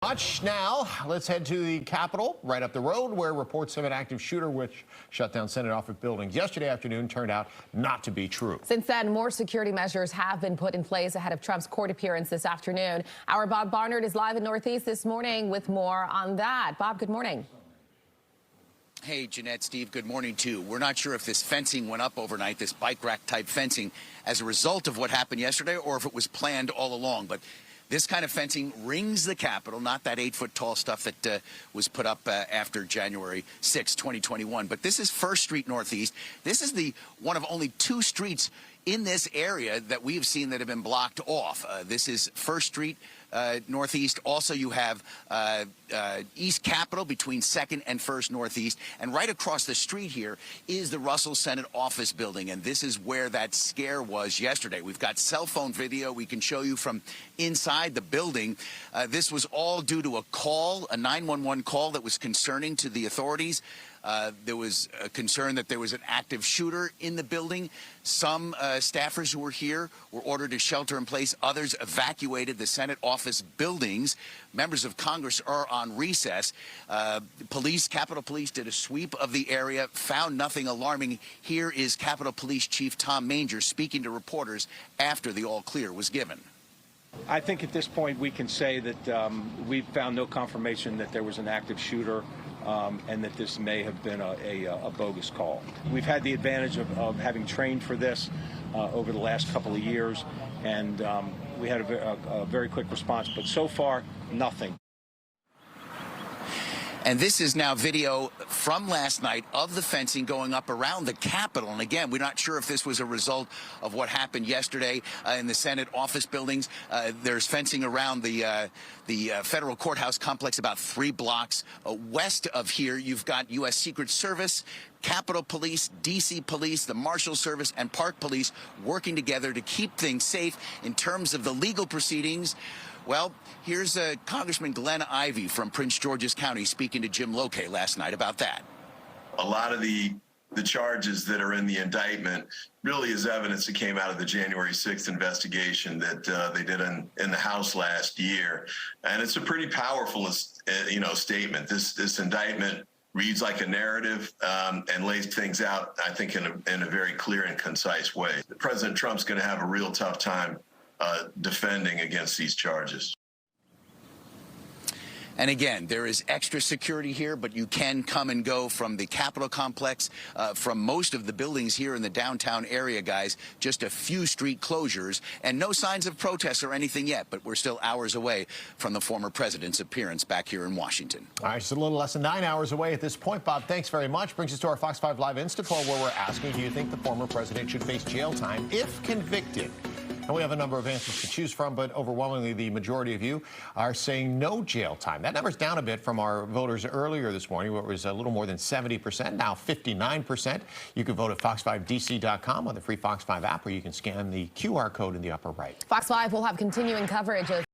Much now, let's head to the Capitol, right up the road, where reports of an active shooter which shut down Senate office buildings yesterday afternoon turned out not to be true. Since then, more security measures have been put in place ahead of Trump's court appearance this afternoon. Our Bob Barnard is live in Northeast this morning with more on that. Bob, good morning. Hey, Jeanette, Steve, good morning, too. We're not sure if this fencing went up overnight, this bike rack type fencing, as a result of what happened yesterday or if it was planned all along. But this kind of fencing rings the Capitol, not that 8-foot tall stuff that was put up after January 6, 2021. But this is First Street Northeast. This is the one of only two streets in this area that we've seen that have been blocked off. This is First Street Northeast. Also, you have East Capitol between 2nd and 1st Northeast. And right across the street here is the Russell Senate office building. And this is where that scare was yesterday. We've got cell phone video we can show you from inside the building. This was all due to a call, a 911 call that was concerning to the authorities. There was a concern that there was an active shooter in the building. Some staffers who were here were ordered to shelter in place. Others evacuated the Senate office buildings. Members of Congress are on recess. Capitol Police did a sweep of the area, found nothing alarming. Here is Capitol Police Chief Tom Manger speaking to reporters after the all clear was given. I think at this point we can say that we've found no confirmation that there was an active shooter and that this may have been a bogus call. We've had the advantage of having trained for this over the last couple of years, and we had a very quick response, but so far, nothing. And this is now video from last night of the fencing going up around the Capitol. And again, we're not sure if this was a result of what happened yesterday in the Senate office buildings. There's fencing around the federal courthouse complex about 3 blocks west of here. You've got U.S. Secret Service, Capitol Police, D.C. Police, the Marshal Service, and Park Police working together to keep things safe in terms of the legal proceedings. Well, here's Congressman Glenn Ivey from Prince George's County speaking to Jim Lokay last night about that. A lot of the charges that are in the indictment really is evidence that came out of the January 6th investigation that they did in the House last year. And it's a pretty powerful, statement. This indictment reads like a narrative and lays things out, I think, in a very clear and concise way. President Trump's going to have a real tough time defending against these charges. And again, there is extra security here, but you can come and go from the Capitol complex, from most of the buildings here in the downtown area, guys. Just a few street closures and no signs of protests or anything yet, but we're still hours away from the former president's appearance back here in Washington. All right, just a little less than 9 hours away at this point. Bob, thanks very much. Brings us to our Fox 5 Live Insta poll, where we're asking, do you think the former president should face jail time if convicted? And we have a number of answers to choose from, but overwhelmingly the majority of you are saying no jail time. That number's down a bit from our voters earlier this morning, where it was a little more than 70%, now 59%. You can vote at fox5dc.com on the free Fox 5 app, or you can scan the QR code in the upper right. Fox 5 will have continuing coverage of